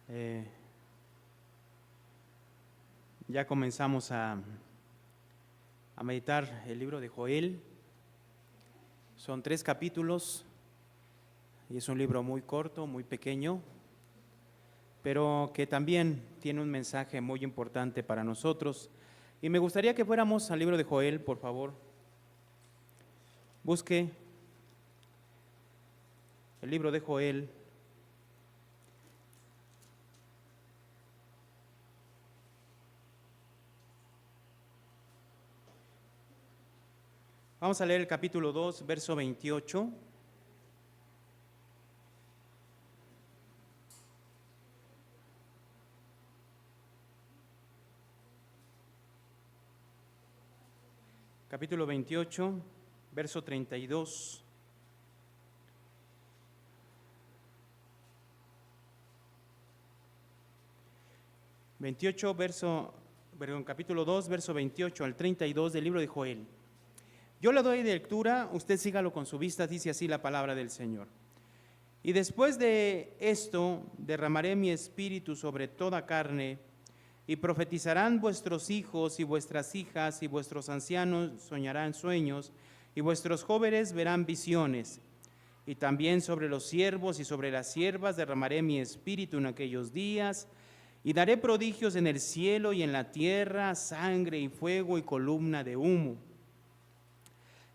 Eh, ya comenzamos a meditar el libro de Joel. Son 3 capítulos y es un libro muy corto, muy pequeño, pero que también tiene un mensaje muy importante para nosotros. Y me gustaría que fuéramos al libro de Joel, por favor. Busque el libro de Joel. Vamos a leer el capítulo 2, verso 28. Capítulo 28, verso 32. Capítulo 2, verso 28 al 32 del libro de Joel. Yo le doy de lectura, usted sígalo con su vista, dice así la palabra del Señor. Y después de esto derramaré mi espíritu sobre toda carne, y profetizarán vuestros hijos y vuestras hijas, y vuestros ancianos soñarán sueños, y vuestros jóvenes verán visiones. Y también sobre los siervos y sobre las siervas derramaré mi espíritu en aquellos días, y daré prodigios en el cielo y en la tierra, sangre y fuego y columna de humo.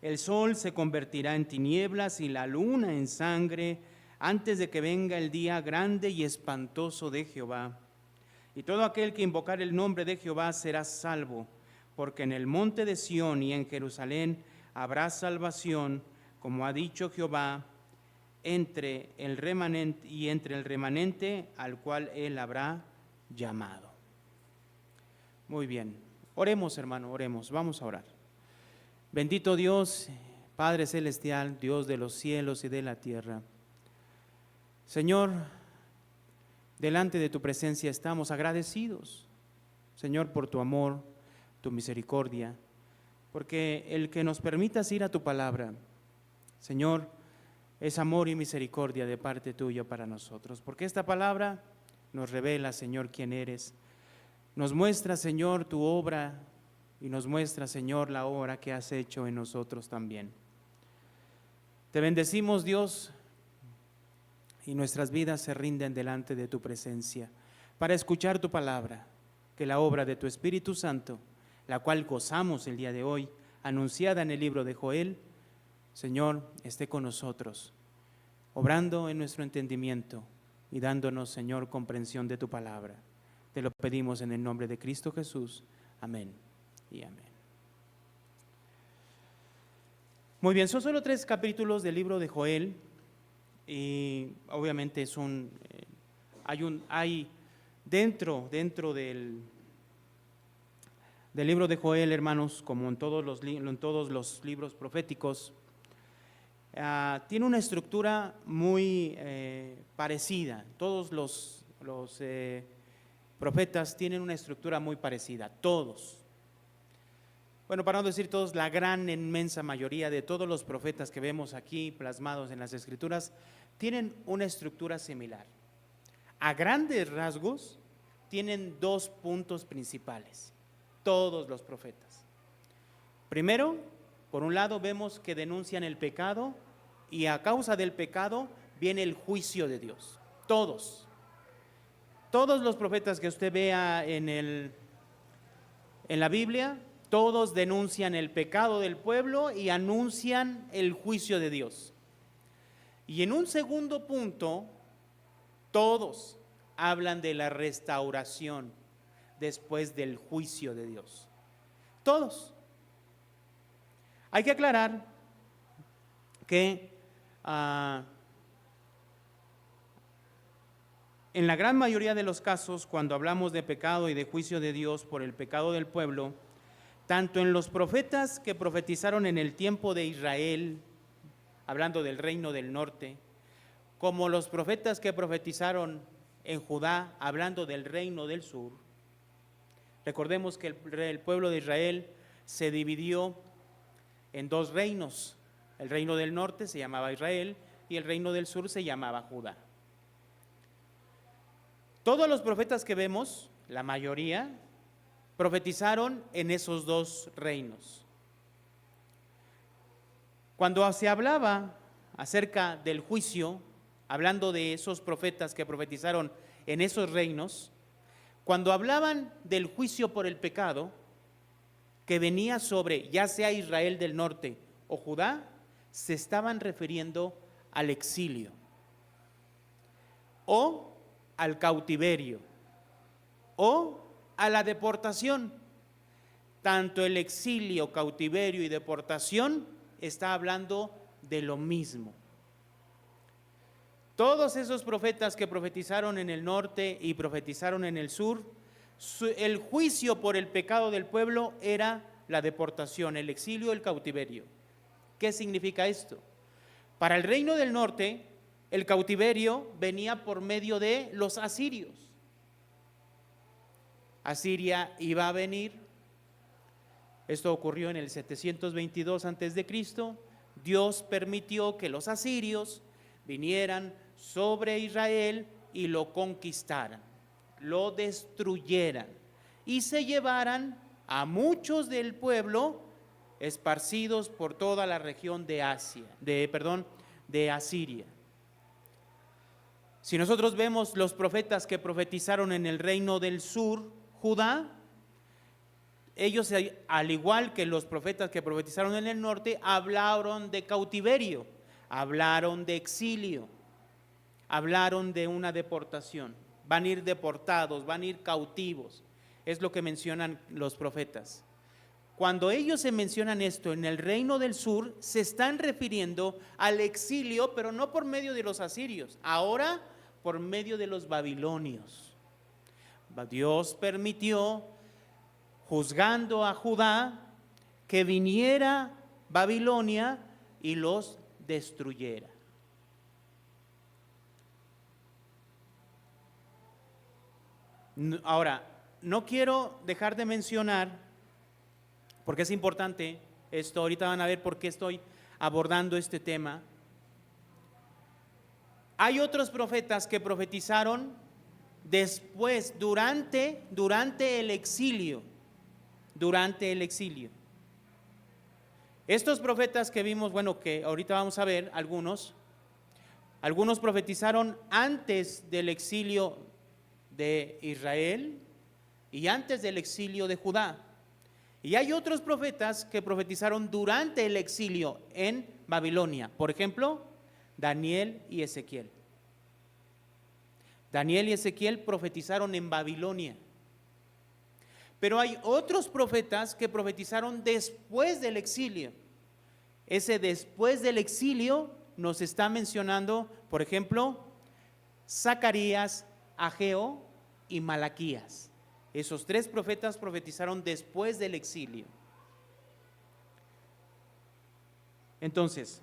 El sol se convertirá en tinieblas y la luna en sangre antes de que venga el día grande y espantoso de Jehová. Y todo aquel que invocar el nombre de Jehová será salvo, porque en el monte de Sión y en Jerusalén habrá salvación, como ha dicho Jehová, entre el remanente al cual él habrá llamado. Muy bien, oremos, hermano, oremos, vamos a orar. Bendito Dios, Padre celestial, Dios de los cielos y de la tierra. Señor, delante de tu presencia estamos agradecidos, Señor, por tu amor, tu misericordia, porque el que nos permitas ir a tu palabra, Señor, es amor y misericordia de parte tuya para nosotros, porque esta palabra nos revela, Señor, quién eres, nos muestra, Señor, tu obra y nos muestra, Señor, la obra que has hecho en nosotros también. Te bendecimos, Dios, y nuestras vidas se rinden delante de tu presencia para escuchar tu palabra, que la obra de tu Espíritu Santo, la cual gozamos el día de hoy, anunciada en el libro de Joel, Señor, esté con nosotros, obrando en nuestro entendimiento y dándonos, Señor, comprensión de tu palabra. Te lo pedimos en el nombre de Cristo Jesús. Amén y amén. Muy bien, son solo 3 capítulos del libro de Joel y obviamente hay dentro del libro de Joel, hermanos, como en todos los libros proféticos, tiene una estructura muy parecida. Todos los profetas tienen una estructura muy parecida, todos. Bueno, para no decir todos, la gran inmensa mayoría de todos los profetas que vemos aquí plasmados en las Escrituras tienen una estructura similar. A grandes rasgos tienen 2 puntos principales, todos los profetas. Primero, por un lado vemos que denuncian el pecado y a causa del pecado viene el juicio de Dios. Todos los profetas que usted vea en la Biblia, todos denuncian el pecado del pueblo y anuncian el juicio de Dios. Y en un segundo punto, todos hablan de la restauración después del juicio de Dios. Todos. Hay que aclarar que en la gran mayoría de los casos, cuando hablamos de pecado y de juicio de Dios por el pecado del pueblo, tanto en los profetas que profetizaron en el tiempo de Israel, hablando del reino del norte, como los profetas que profetizaron en Judá, hablando del reino del sur. Recordemos que el pueblo de Israel se dividió en 2 reinos. El reino del norte se llamaba Israel y el reino del sur se llamaba Judá. Todos los profetas que vemos, la mayoría, profetizaron en esos dos reinos. Cuando se hablaba acerca del juicio, hablando de esos profetas que profetizaron en esos reinos, cuando hablaban del juicio por el pecado que venía sobre ya sea Israel del norte o Judá, se estaban refiriendo al exilio o al cautiverio o a la deportación. Tanto el exilio, cautiverio y deportación está hablando de lo mismo. Todos esos profetas que profetizaron en el norte y profetizaron en el sur, el juicio por el pecado del pueblo era la deportación, el exilio, el cautiverio. ¿Qué significa esto? Para el reino del norte, el cautiverio venía por medio de los asirios. Asiria iba a venir. Esto ocurrió en el 722 a.C. Dios permitió que los asirios vinieran sobre Israel y lo conquistaran, lo destruyeran y se llevaran a muchos del pueblo esparcidos por toda la región de Asiria. Si nosotros vemos los profetas que profetizaron en el reino del sur, Judá, ellos, al igual que los profetas que profetizaron en el norte, hablaron de cautiverio, hablaron de exilio, hablaron de una deportación. Van a ir deportados, van a ir cautivos. Es lo que mencionan los profetas. Cuando ellos se mencionan esto en el reino del sur, se están refiriendo al exilio, pero no por medio de los asirios, ahora por medio de los babilonios. Dios permitió, juzgando a Judá, que viniera Babilonia y los destruyera. Ahora, no quiero dejar de mencionar, porque es importante esto, ahorita van a ver por qué estoy abordando este tema. Hay otros profetas que profetizaron después, durante el exilio, Estos profetas que vimos, que ahorita vamos a ver algunos profetizaron antes del exilio de Israel y antes del exilio de Judá. Y hay otros profetas que profetizaron durante el exilio en Babilonia. Por ejemplo, Daniel y Ezequiel. Daniel y Ezequiel profetizaron en Babilonia. Pero hay otros profetas que profetizaron después del exilio. Ese después del exilio nos está mencionando, por ejemplo, Zacarías, Ageo y Malaquías. Esos tres profetas profetizaron después del exilio. Entonces,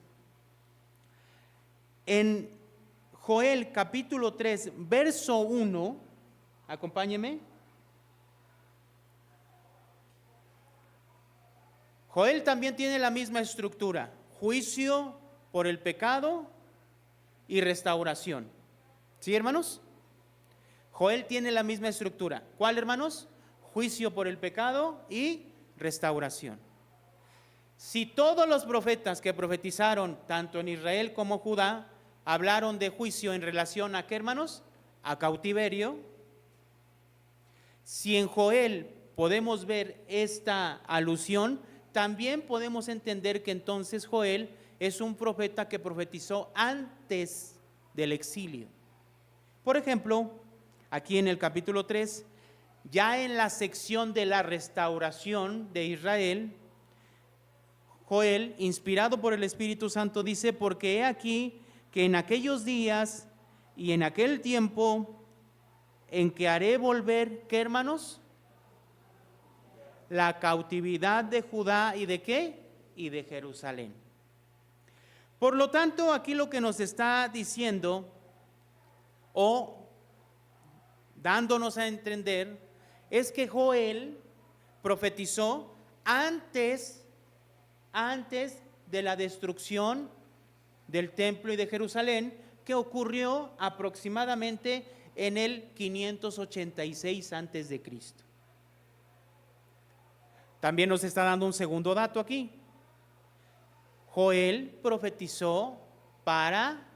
en Joel capítulo 3, verso 1, acompáñeme. Joel también tiene la misma estructura: juicio por el pecado y restauración. ¿Sí, hermanos? Joel tiene la misma estructura. ¿Cuál, hermanos? Juicio por el pecado y restauración. Si todos los profetas que profetizaron, tanto en Israel como Judá, hablaron de juicio en relación a ¿qué, hermanos? A cautiverio. Si en Joel podemos ver esta alusión, también podemos entender que entonces Joel es un profeta que profetizó antes del exilio. Por ejemplo, aquí en el capítulo 3, ya en la sección de la restauración de Israel, Joel, inspirado por el Espíritu Santo, dice: porque he aquí que en aquellos días y en aquel tiempo en que haré volver, ¿qué, hermanos? La cautividad de Judá y ¿de qué? Y de Jerusalén. Por lo tanto, aquí lo que nos está diciendo o dándonos a entender es que Joel profetizó antes de la destrucción del templo y de Jerusalén, que ocurrió aproximadamente en el 586 antes de Cristo. También nos está dando un segundo dato aquí. Joel profetizó para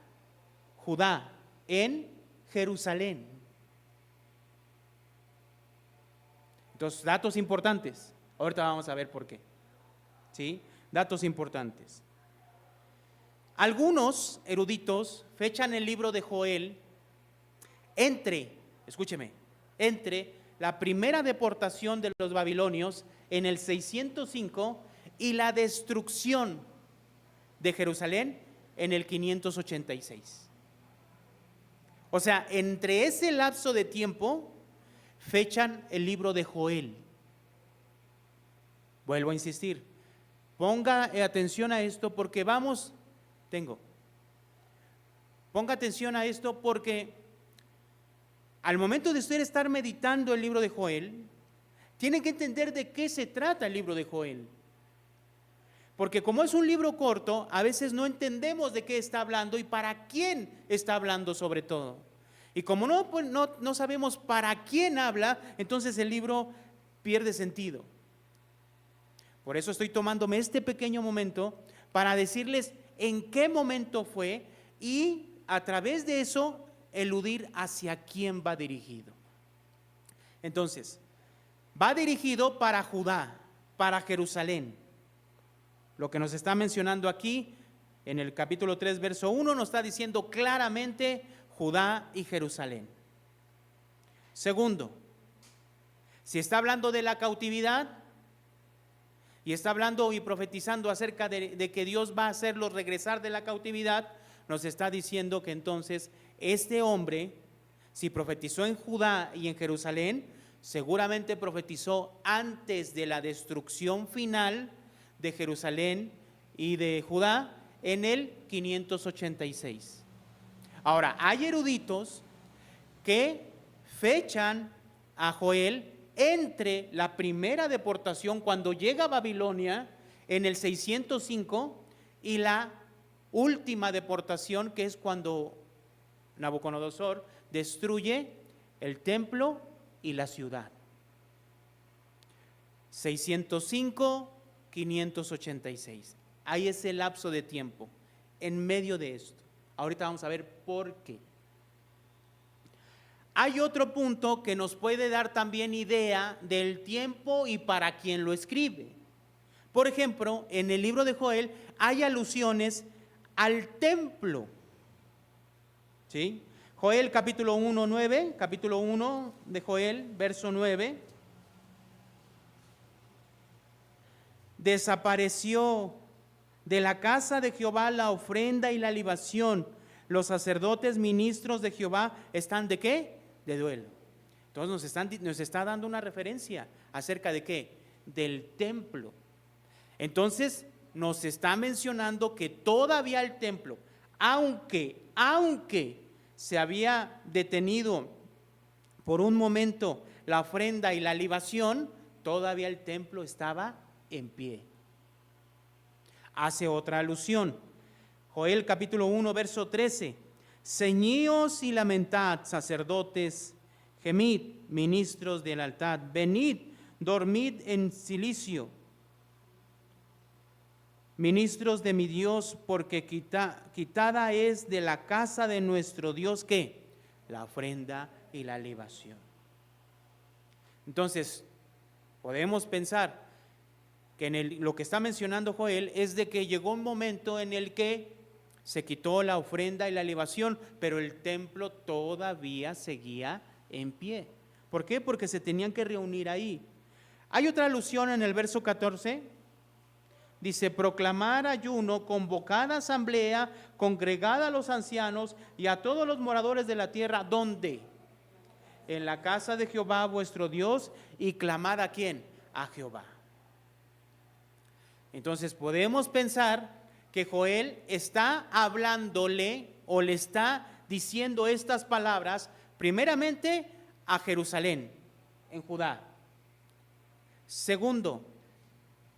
Judá en Jerusalén. Entonces, datos importantes. Ahorita vamos a ver por qué. ¿Sí? Datos importantes. Algunos eruditos fechan el libro de Joel escúcheme, entre la primera deportación de los babilonios en el 605 y la destrucción de Jerusalén en el 586. O sea, entre ese lapso de tiempo fechan el libro de Joel. Vuelvo a insistir, ponga atención a esto porque ponga atención a esto porque al momento de usted estar meditando el libro de Joel, tiene que entender de qué se trata el libro de Joel. Porque como es un libro corto, a veces no entendemos de qué está hablando y para quién está hablando sobre todo. Y como no sabemos para quién habla, entonces el libro pierde sentido. Por eso estoy tomándome este pequeño momento para decirles en qué momento fue y a través de eso eludir hacia quién va dirigido. Entonces, va dirigido para Judá, para Jerusalén. Lo que nos está mencionando aquí en el capítulo 3, verso 1, nos está diciendo claramente Judá y Jerusalén. Segundo, si está hablando de la cautividad y está hablando y profetizando acerca de que Dios va a hacerlos regresar de la cautividad, nos está diciendo que entonces este hombre, si profetizó en Judá y en Jerusalén, seguramente profetizó antes de la destrucción final de Jerusalén y de Judá en el 586. Ahora, hay eruditos que fechan a Joel entre la primera deportación cuando llega a Babilonia en el 605 y la última deportación, que es cuando Nabucodonosor destruye el templo y la ciudad. 605, 586. Hay ese lapso de tiempo en medio de esto. Ahorita vamos a ver por qué. Hay otro punto que nos puede dar también idea del tiempo y para quién lo escribe. Por ejemplo, en el libro de Joel hay alusiones al templo. ¿Sí? Joel capítulo 1, 9, capítulo 1 de Joel, verso 9. Desapareció de la casa de Jehová la ofrenda y la libación. Los sacerdotes ministros de Jehová están ¿de qué? De duelo. Entonces nos está dando una referencia acerca de qué? Del templo. Entonces nos está mencionando que todavía el templo, aunque se había detenido por un momento la ofrenda y la libación, todavía el templo estaba en pie. Hace otra alusión. Joel capítulo 1, verso 13. Ceñíos y lamentad, sacerdotes, gemid, ministros del altar, venid, dormid en silicio, ministros de mi Dios, porque quitada es de la casa de nuestro Dios, ¿qué? La ofrenda y la libación. Entonces, podemos pensar que lo que está mencionando Joel es de que llegó un momento en el que se quitó la ofrenda y la libación, pero el templo todavía seguía en pie. ¿Por qué? Porque se tenían que reunir ahí. Hay otra alusión en el verso 14. Dice, proclamar ayuno, convocada asamblea, congregada a los ancianos y a todos los moradores de la tierra. ¿Dónde? En la casa de Jehová vuestro Dios, y clamad ¿a quién? A Jehová. Entonces podemos pensar que Joel está hablándole o le está diciendo estas palabras primeramente a Jerusalén, en Judá. Segundo,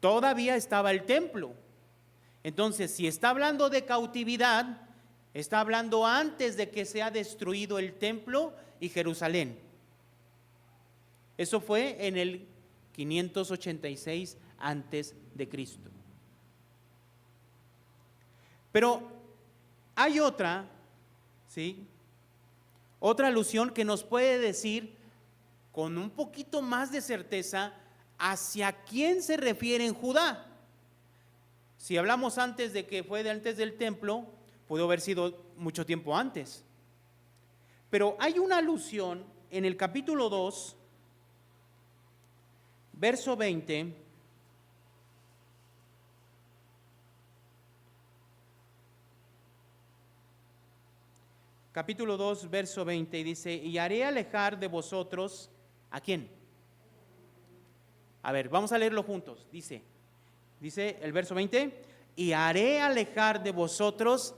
todavía estaba el templo. Entonces, si está hablando de cautividad, Está hablando antes de que sea destruido el templo y Jerusalén. Eso fue en el 586 antes de Cristo. Pero hay otra, ¿sí? Otra alusión que nos puede decir con un poquito más de certeza hacia quién se refiere en Judá. Si hablamos antes de que fue antes del templo, pudo haber sido mucho tiempo antes. Pero hay una alusión en el capítulo 2, verso 20. Capítulo 2, verso 20, y dice: y haré alejar de vosotros, ¿a quién? A ver, vamos a leerlo juntos. Dice el verso 20: y haré alejar de vosotros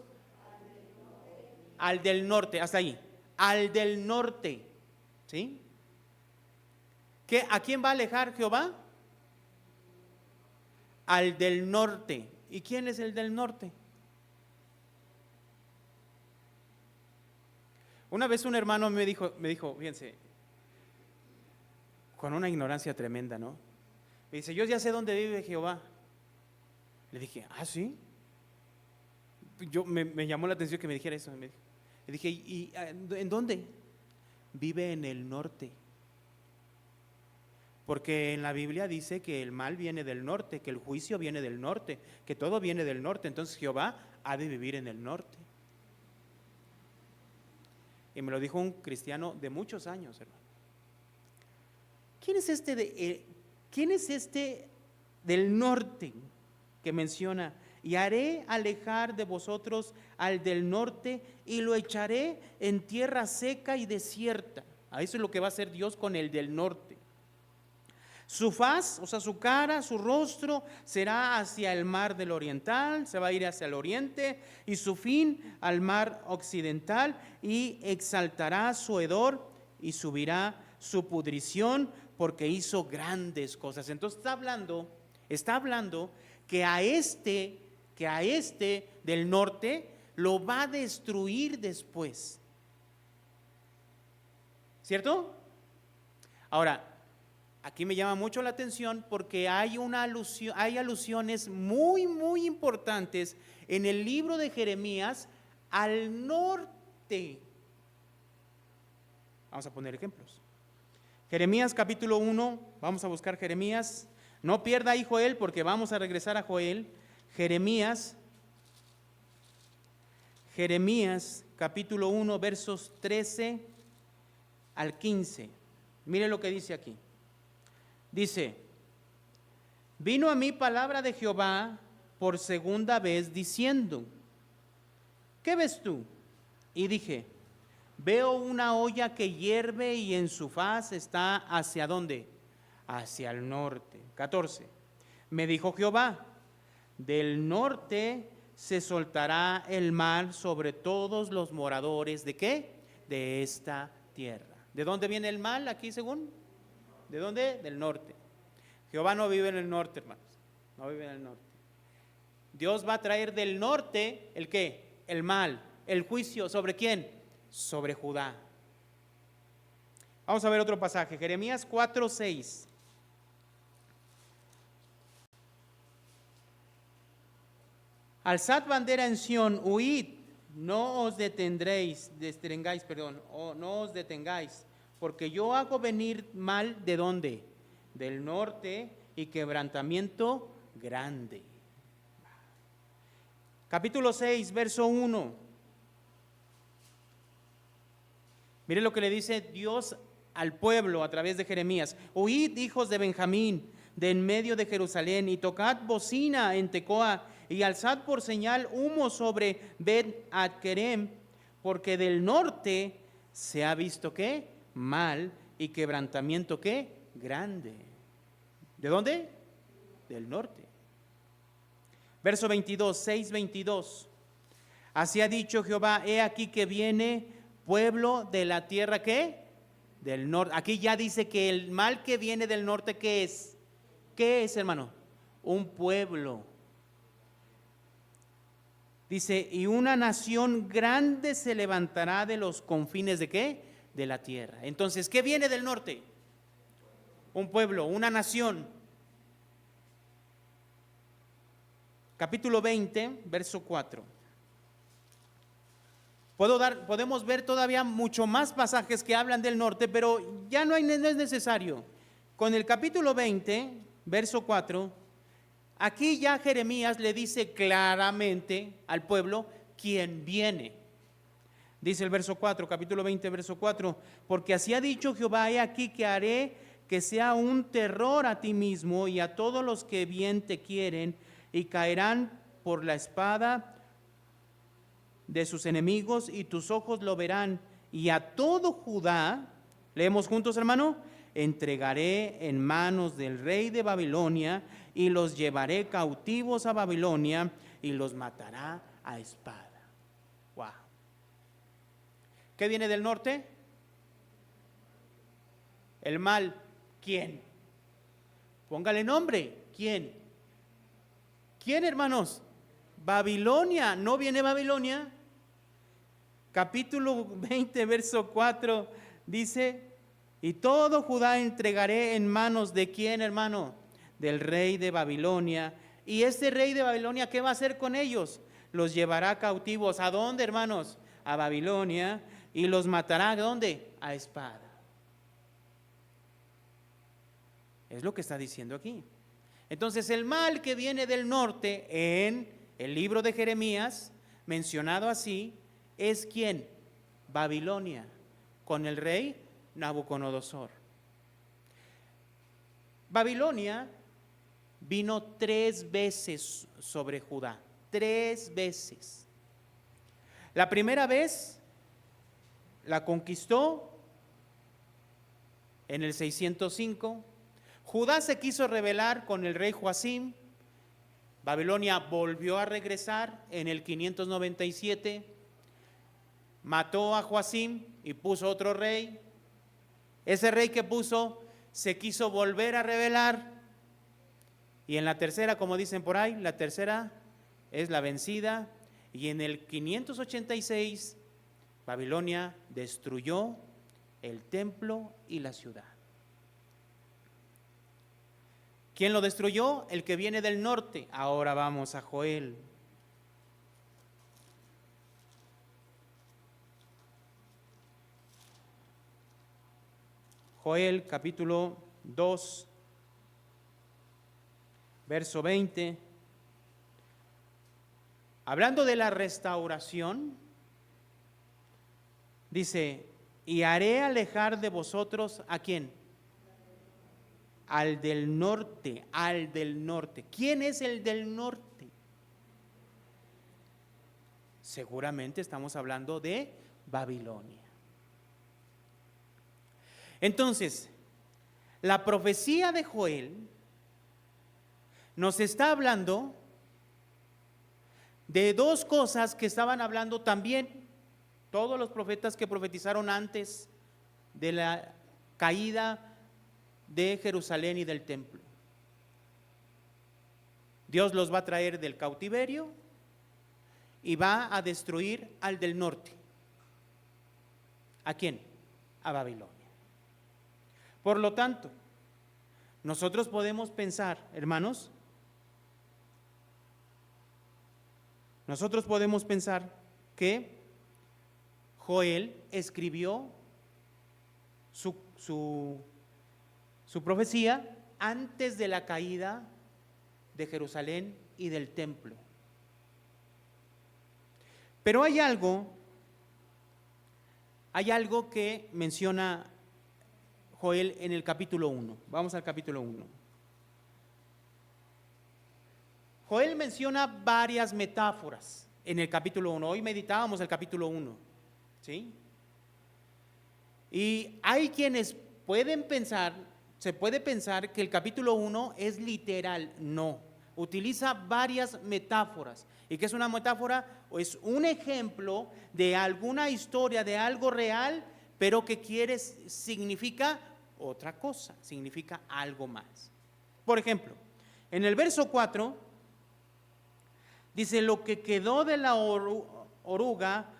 al del norte, hasta ahí, al del norte, ¿sí? ¿A quién va a alejar Jehová? Al del norte. ¿Y quién es el del norte? Una vez un hermano me dijo, fíjense, con una ignorancia tremenda, ¿no? Me dice: yo ya sé dónde vive Jehová. Le dije: ¿ah, sí? Me llamó la atención que me dijera eso. Le dije: ¿y en dónde? Vive en el norte. Porque en la Biblia dice que el mal viene del norte, que el juicio viene del norte, que todo viene del norte. Entonces Jehová ha de vivir en el norte. Y me lo dijo un cristiano de muchos años, hermano. ¿Quién es este del norte que menciona? Y haré alejar de vosotros al del norte y lo echaré en tierra seca y desierta. A eso es lo que va a hacer Dios con el del norte. Su faz, o sea, su cara, su rostro será hacia el mar del oriental, se va a ir hacia el oriente, y su fin al mar occidental, y exaltará su hedor y subirá su pudrición, porque hizo grandes cosas. Entonces está hablando que a este del norte lo va a destruir después. ¿Cierto? Ahora, aquí me llama mucho la atención porque hay alusiones muy, muy importantes en el libro de Jeremías al norte. Vamos a poner ejemplos. Jeremías capítulo 1, vamos a buscar Jeremías. No pierda ahí Joel porque vamos a regresar a Joel. Jeremías capítulo 1, versos 13 al 15. Mire lo que dice aquí. Dice: vino a mí palabra de Jehová por segunda vez diciendo: ¿qué ves tú? Y dije: veo una olla que hierve y en su faz está ¿hacia dónde? Hacia el norte. 14. Me dijo Jehová: del norte se soltará el mal sobre todos los moradores ¿de qué? De esta tierra. ¿De dónde viene el mal aquí según? ¿De dónde? Del norte. Jehová no vive en el norte, hermanos. No vive en el norte. Dios va a traer del norte ¿el qué? El mal, el juicio. ¿Sobre quién? Sobre Judá. Vamos a ver otro pasaje. Jeremías 4:6. Alzad bandera en Sión, huid, no os detengáis, porque yo hago venir mal ¿de dónde? Del norte, y quebrantamiento grande. Capítulo 6, verso 1. Mire lo que le dice Dios al pueblo a través de Jeremías: huid, hijos de Benjamín, de en medio de Jerusalén, y tocad bocina en Tecoa, y alzad por señal humo sobre Bet-Adkerem, porque del norte se ha visto ¿qué? Mal, y quebrantamiento ¿qué? Grande. ¿De dónde? Del norte. Verso 22, 6:22. Así ha dicho Jehová: he aquí que viene pueblo de la tierra ¿qué? Del norte. Aquí ya dice que el mal que viene del norte, ¿qué es? ¿Qué es, hermano? Un pueblo. Dice, y una nación grande se levantará de los confines ¿de qué? De la tierra. Entonces, ¿qué viene del norte? Un pueblo, una nación. Capítulo 20, verso 4. Podemos ver todavía mucho más pasajes que hablan del norte, pero ya no es necesario. Con el capítulo 20, verso 4, aquí ya Jeremías le dice claramente al pueblo quién viene. Dice el verso 4, capítulo 20, verso 4, porque así ha dicho Jehová, he aquí que haré que sea un terror a ti mismo y a todos los que bien te quieren, y caerán por la espada de sus enemigos, y tus ojos lo verán, y a todo Judá, leemos juntos hermano, entregaré en manos del rey de Babilonia, y los llevaré cautivos a Babilonia, y los matará a espada. Wow. ¿Qué viene del norte? El mal. ¿Quién? Póngale nombre. ¿Quién? ¿Quién, hermanos? Babilonia. ¿No viene Babilonia? Capítulo 20, verso 4 dice, y todo Judá entregaré en manos de ¿quién, hermano? Del rey de Babilonia. Y este rey de Babilonia, ¿qué va a hacer con ellos? Los llevará cautivos. ¿A dónde, hermanos? A Babilonia. Y los matará, ¿a dónde? A espada. Es lo que está diciendo aquí. Entonces el mal que viene del norte en el libro de Jeremías, mencionado así, es ¿quién? Babilonia, con el rey Nabucodonosor. Babilonia vino 3 veces sobre Judá, 3 veces. La primera vez la conquistó en el 605. Judá se quiso rebelar con el rey Joacim. Babilonia volvió a regresar en el 597. Mató a Joacim y puso otro rey. Ese rey que puso se quiso volver a rebelar. Y en la tercera, como dicen por ahí, la tercera es la vencida. Y en el 586, Babilonia destruyó el templo y la ciudad. ¿Quién lo destruyó? El que viene del norte. Ahora vamos a Joel. Joel capítulo 2, verso 20. Hablando de la restauración, dice, y haré alejar de vosotros ¿a quién? Al del norte, al del norte. ¿Quién es el del norte? Seguramente estamos hablando de Babilonia. Entonces, la profecía de Joel nos está hablando de 2 cosas que estaban hablando también todos los profetas que profetizaron antes de la caída de Jerusalén y del templo. Dios los va a traer del cautiverio y va a destruir al del norte. ¿A quién? A Babilonia. Por lo tanto, nosotros podemos pensar, hermanos, nosotros podemos pensar que Joel escribió su profecía antes de la caída de Jerusalén y del templo. Pero hay algo que menciona Joel en el capítulo 1. Vamos al capítulo 1. Joel menciona varias metáforas en el capítulo 1. Hoy meditábamos el capítulo 1, ¿sí? Y hay quienes se puede pensar que el capítulo 1 es literal. No, utiliza varias metáforas. ¿Y qué es una metáfora? Es un ejemplo de alguna historia, de algo real, pero que significa otra cosa, significa algo más. Por ejemplo, en el verso 4 Dice, lo que quedó de la oruga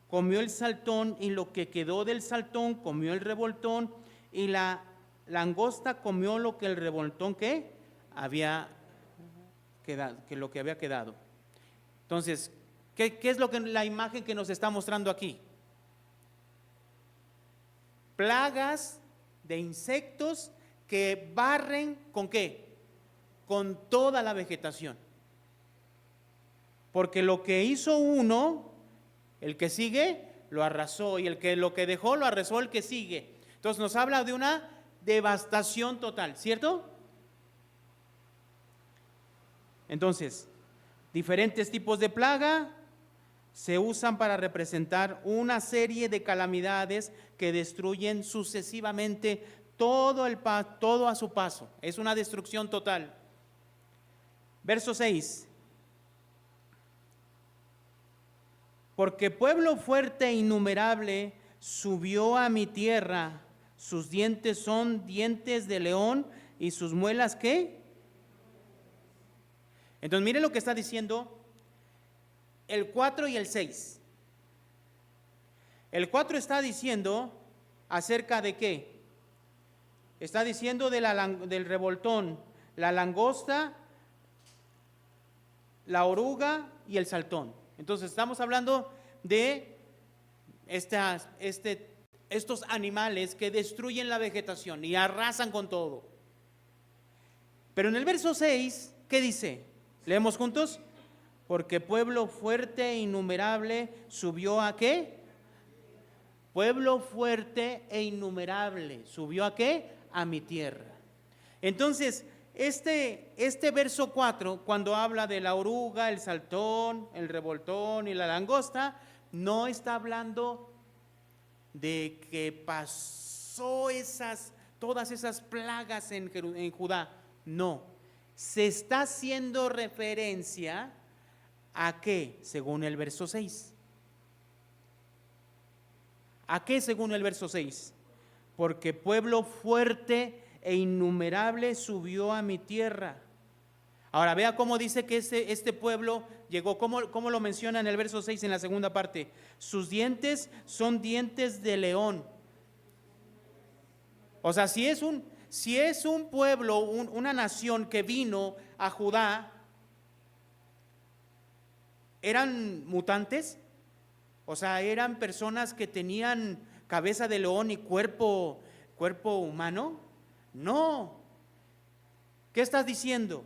comió el saltón, y lo que quedó del saltón comió el revoltón, y la langosta comió lo que el revoltón que había quedado, que lo que había quedado. Entonces, ¿qué es lo que la imagen que nos está mostrando aquí? Plagas de insectos que barren ¿con qué? Con toda la vegetación. Porque lo que hizo uno, el que sigue, lo arrasó, y lo que dejó, lo arrasó el que sigue. Entonces nos habla de una devastación total, ¿cierto? Entonces, diferentes tipos de plaga se usan para representar una serie de calamidades que destruyen sucesivamente todo a su paso. Es una destrucción total. Verso 6. Porque pueblo fuerte e innumerable subió a mi tierra, sus dientes son dientes de león y sus muelas ¿qué? Entonces mire lo que está diciendo el 4 y el 6. El 4 está diciendo acerca de ¿qué? Está diciendo del revoltón, la langosta, la oruga y el saltón. Entonces estamos hablando de estos animales que destruyen la vegetación y arrasan con todo. Pero en el verso 6, ¿qué dice? ¿Leemos juntos? Porque pueblo fuerte e innumerable subió a ¿qué? Pueblo fuerte e innumerable subió a ¿qué? A mi tierra. Entonces, este verso 4, cuando habla de la oruga, el saltón, el revoltón y la langosta, no está hablando de que pasó todas esas plagas en Judá. No, se está haciendo referencia a ¿qué? Según el verso 6. ¿A qué según el verso 6? Porque pueblo fuerte e innumerable subió a mi tierra. Ahora vea cómo dice que este pueblo llegó, cómo lo menciona en el verso 6 en la segunda parte. Sus dientes son dientes de león. O sea, si es un pueblo, una nación que vino a Judá, ¿eran mutantes? O sea, ¿eran personas que tenían cabeza de león y cuerpo humano? No. ¿Qué estás diciendo?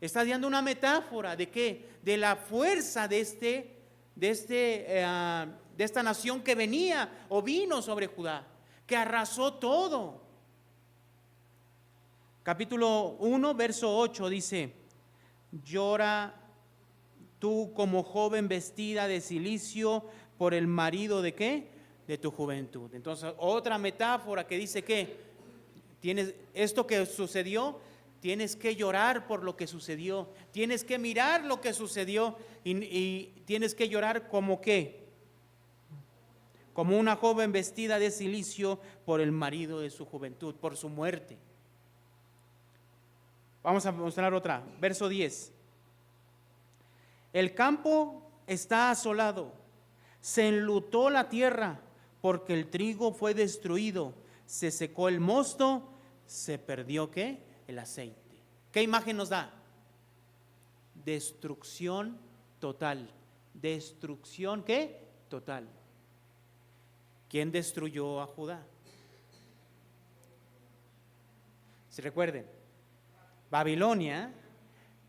Estás dando una metáfora de qué, de la fuerza de esta nación que venía o vino sobre Judá, que arrasó todo. Capítulo 1, verso 8 dice: llora tú como joven vestida de cilicio por el marido de qué, de tu juventud. Entonces, otra metáfora que dice que tienes esto que sucedió, tienes que llorar por lo que sucedió, tienes que mirar lo que sucedió y tienes que llorar como qué, como una joven vestida de cilicio por el marido de su juventud, por su muerte. Vamos a mostrar otra, verso 10. El campo está asolado, se enlutó la tierra, porque el trigo fue destruido, se secó el mosto, se perdió ¿qué? El aceite. ¿Qué imagen nos da? Destrucción total. Destrucción ¿qué? Total. ¿Quién destruyó a Judá? Si recuerden, Babilonia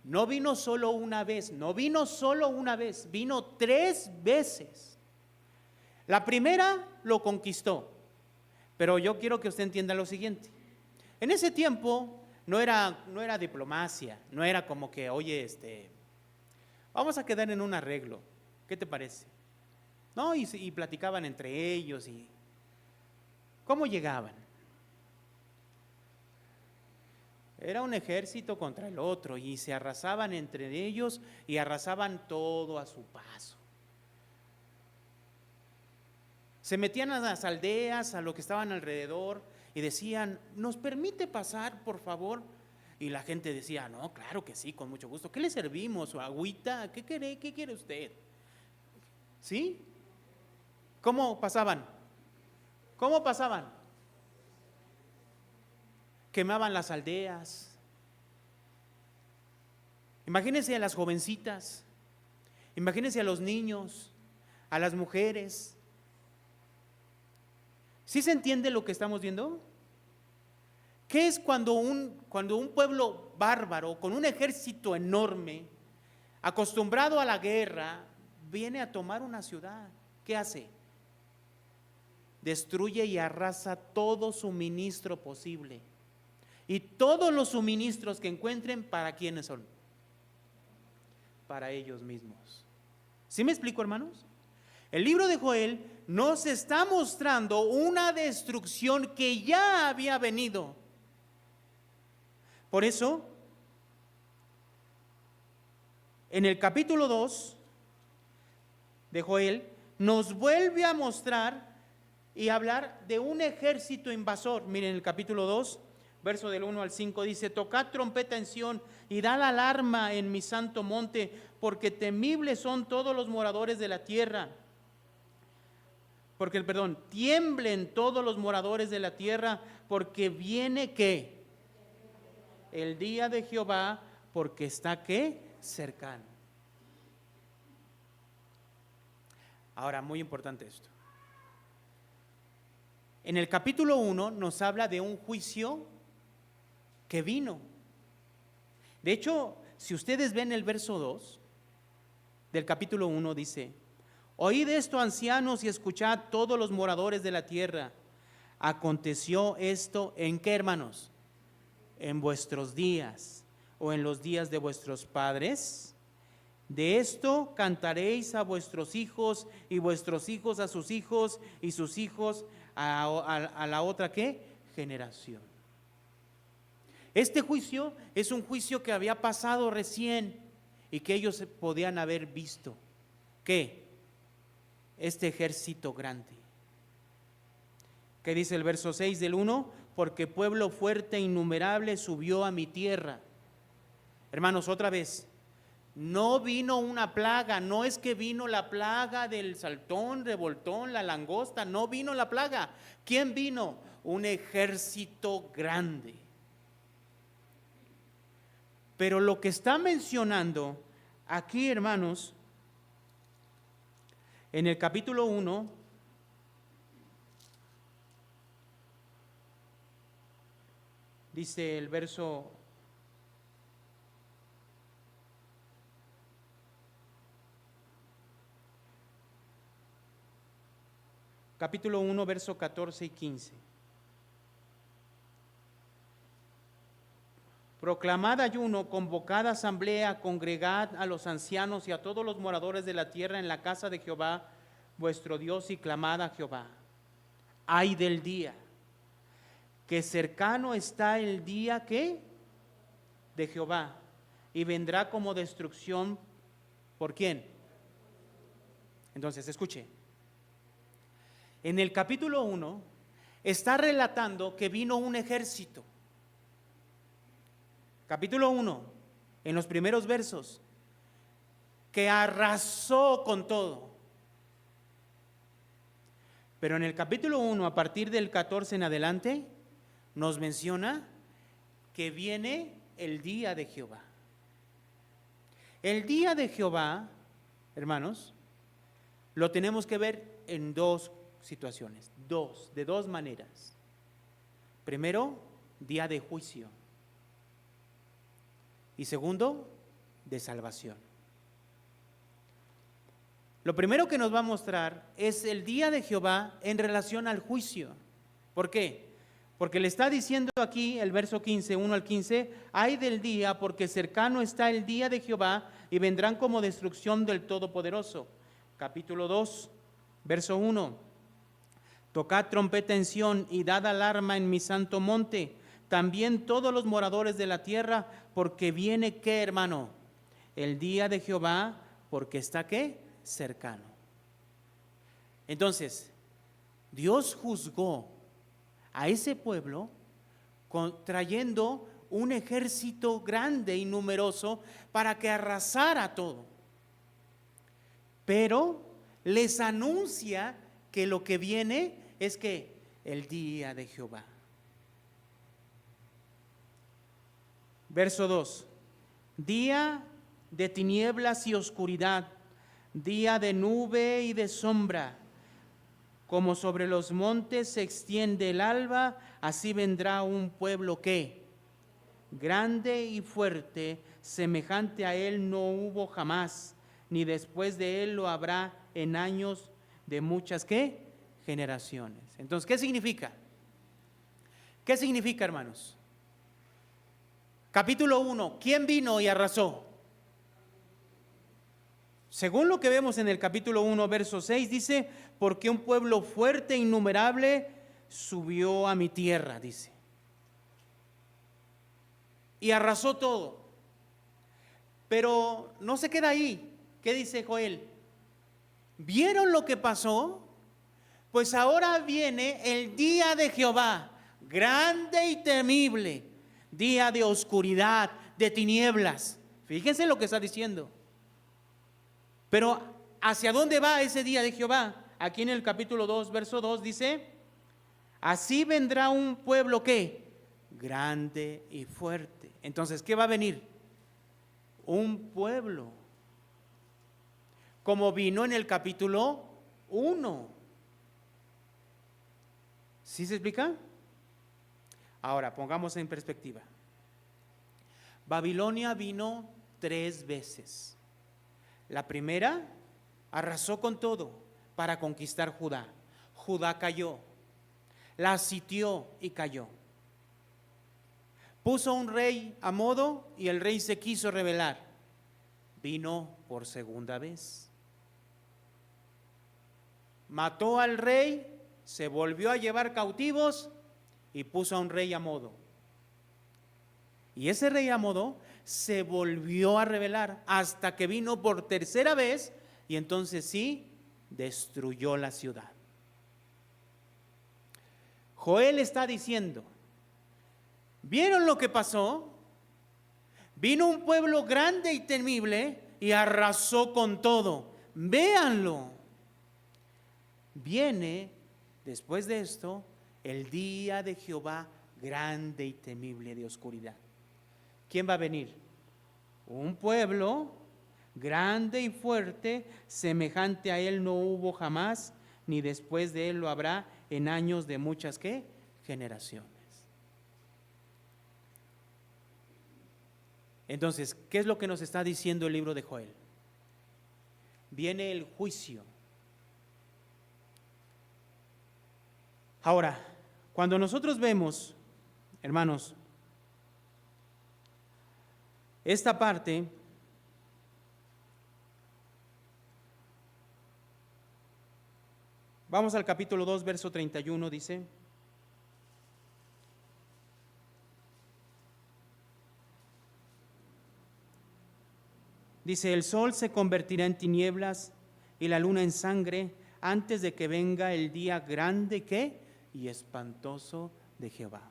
no vino solo una vez, vino 3 veces. La primera lo conquistó, pero yo quiero que usted entienda lo siguiente. En ese tiempo no era diplomacia, no era como que, oye, vamos a quedar en un arreglo, ¿qué te parece? No, y platicaban entre ellos. ¿Y cómo llegaban? Era un ejército contra el otro y se arrasaban entre ellos y arrasaban todo a su paso. Se metían a las aldeas, a lo que estaban alrededor y decían: ¿nos permite pasar, por favor? Y la gente decía, no, claro que sí, con mucho gusto. ¿Qué le servimos? ¿O agüita? ¿Qué quiere usted? ¿Sí? ¿Cómo pasaban? ¿Cómo pasaban? Quemaban las aldeas. Imagínense a las jovencitas, imagínense a los niños, a las mujeres. ¿Sí se entiende lo que estamos viendo? ¿Qué es cuando un pueblo bárbaro, con un ejército enorme, acostumbrado a la guerra, viene a tomar una ciudad? ¿Qué hace? Destruye y arrasa todo suministro posible. Y todos los suministros que encuentren, ¿para quiénes son? Para ellos mismos. ¿Sí me explico, hermanos? El libro de Joel nos está mostrando una destrucción que ya había venido. Por eso, en el capítulo 2 de Joel, nos vuelve a mostrar y hablar de un ejército invasor. Miren el capítulo 2, verso del 1 al 5, dice: tocad trompeta en Sión y dad alarma en mi santo monte, porque temibles son todos los moradores de la tierra. Tiemblen todos los moradores de la tierra, porque viene ¿qué? El día de Jehová, porque está ¿qué? Cercano. Ahora, muy importante esto. En el capítulo 1 nos habla de un juicio que vino. De hecho, si ustedes ven el verso 2 del capítulo 1, dice: oíd esto, ancianos, y escuchad todos los moradores de la tierra. Aconteció esto, ¿en qué, hermanos? En vuestros días, o en los días de vuestros padres. De esto cantaréis a vuestros hijos, y vuestros hijos a sus hijos, y sus hijos a la otra ¿qué? Generación. Este juicio es un juicio que había pasado recién y que ellos podían haber visto. ¿Qué? Este ejército grande. ¿Qué dice el verso 6 del 1? Porque pueblo fuerte e innumerable subió a mi tierra. Hermanos, otra vez, no vino una plaga, no es que vino la plaga del saltón, revoltón, la langosta, no vino la plaga. ¿Quién vino? Un ejército grande. Pero lo que está mencionando aquí, hermanos, en el capítulo 1, dice el verso capítulo 1, verso 14 y 15. Proclamad ayuno, convocad asamblea, congregad a los ancianos y a todos los moradores de la tierra en la casa de Jehová, vuestro Dios, y clamad a Jehová. Ay del día, que cercano está el día ¿qué? De Jehová, y vendrá como destrucción. ¿Por quién? Entonces, escuche. En el capítulo 1 está relatando que vino un ejército. Capítulo 1, en los primeros versos, que arrasó con todo. Pero en el capítulo 1, a partir del 14 en adelante, nos menciona que viene el día de Jehová. El día de Jehová, hermanos, lo tenemos que ver en dos situaciones, de dos maneras. Primero, día de juicio. Y segundo, de salvación. Lo primero que nos va a mostrar es el día de Jehová en relación al juicio. ¿Por qué? Porque le está diciendo aquí el verso 15, 1 al 15, ay del día, porque cercano está el día de Jehová y vendrán como destrucción del Todopoderoso. Capítulo 2, verso 1, tocad trompeta en Sión y dad alarma en mi santo monte, también todos los moradores de la tierra, porque viene ¿qué, hermano? El día de Jehová, porque está ¿qué? Cercano. Entonces, Dios juzgó a ese pueblo trayendo un ejército grande y numeroso para que arrasara todo. Pero les anuncia que lo que viene es que el día de Jehová. Verso 2. Día de tinieblas y oscuridad, día de nube y de sombra. Como sobre los montes se extiende el alba, así vendrá un pueblo que, grande y fuerte, semejante a él no hubo jamás, ni después de él lo habrá en años de muchas, ¿qué? Generaciones. Entonces, ¿qué significa? ¿Qué significa, hermanos? Capítulo 1, ¿quién vino y arrasó? Según lo que vemos en el capítulo 1, verso 6, dice, porque un pueblo fuerte e innumerable subió a mi tierra, dice. Y arrasó todo. Pero no se queda ahí. ¿Qué dice Joel? ¿Vieron lo que pasó? Pues ahora viene el día de Jehová, grande y temible, día de oscuridad, de tinieblas. Fíjense lo que está diciendo. Pero ¿hacia dónde va ese día de Jehová? Aquí en el capítulo 2, verso 2 dice, así vendrá un pueblo ¿qué? Grande y fuerte. Entonces, ¿qué va a venir? Un pueblo, como vino en el capítulo 1. ¿Sí se explica? Ahora, pongamos en perspectiva. Babilonia vino 3 veces. La primera arrasó con todo para conquistar Judá. Judá cayó, la sitió y cayó. Puso un rey a modo y el rey se quiso rebelar. Vino por segunda vez. Mató al rey, se volvió a llevar cautivos y puso a un rey a modo. Y ese rey a modo se volvió a rebelar hasta que vino por tercera vez y entonces sí, destruyó la ciudad. Joel está diciendo, ¿vieron lo que pasó? Vino un pueblo grande y temible y arrasó con todo. Véanlo. Viene después de esto el día de Jehová grande y temible de oscuridad. ¿Quién va a venir? Un pueblo grande y fuerte, semejante a él no hubo jamás, ni después de él lo habrá en años de muchas ¿qué? Generaciones. Entonces, ¿qué es lo que nos está diciendo el libro de Joel? Viene el juicio. Ahora, cuando nosotros vemos, hermanos, esta parte, vamos al capítulo 2, verso 31, dice, el sol se convertirá en tinieblas y la luna en sangre antes de que venga el día grande ¿qué? Y espantoso de Jehová.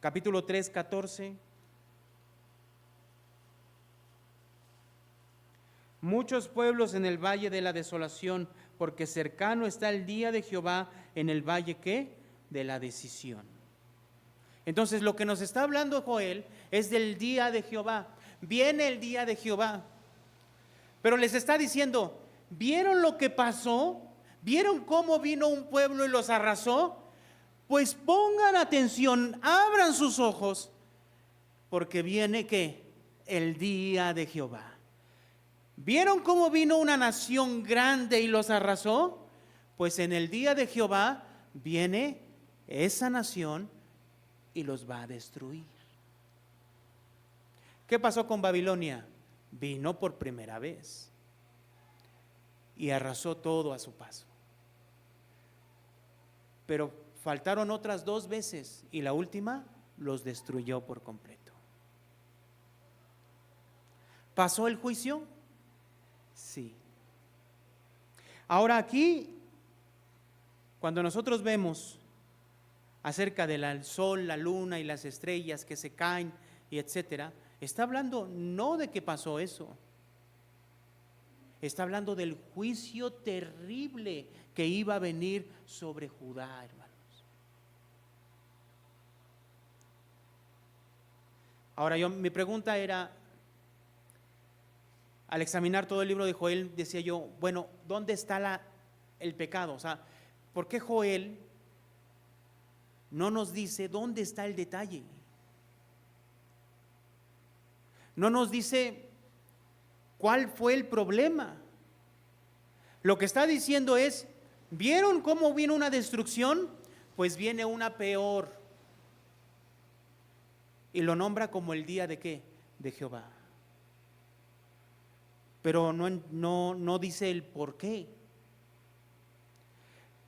Capítulo 3, 14. Muchos pueblos en el valle de la desolación, porque cercano está el día de Jehová en el valle ¿qué? De la decisión. Entonces lo que nos está hablando Joel es del día de Jehová. Viene el día de Jehová. Pero les está diciendo, ¿vieron lo que pasó? ¿Vieron cómo vino un pueblo y los arrasó? Pues pongan atención, abran sus ojos, porque viene ¿qué? El día de Jehová. ¿Vieron cómo vino una nación grande y los arrasó? Pues en el día de Jehová viene esa nación y los va a destruir. ¿Qué pasó con Babilonia? Vino por primera vez y arrasó todo a su paso. Pero faltaron otras 2 veces y la última los destruyó por completo. ¿Pasó el juicio? Sí. Ahora aquí, cuando nosotros vemos acerca del sol, la luna y las estrellas que se caen y etcétera, está hablando no de que pasó eso. Está hablando del juicio terrible que iba a venir sobre Judá, hermanos. Ahora mi pregunta era, al examinar todo el libro de Joel, decía yo, bueno, ¿dónde está el pecado? O sea, ¿por qué Joel no nos dice dónde está el detalle? No nos dice cuál fue el problema. Lo que está diciendo es, ¿vieron cómo vino una destrucción? Pues viene una peor. Y lo nombra como el día de ¿qué? De Jehová. Pero no dice el por qué.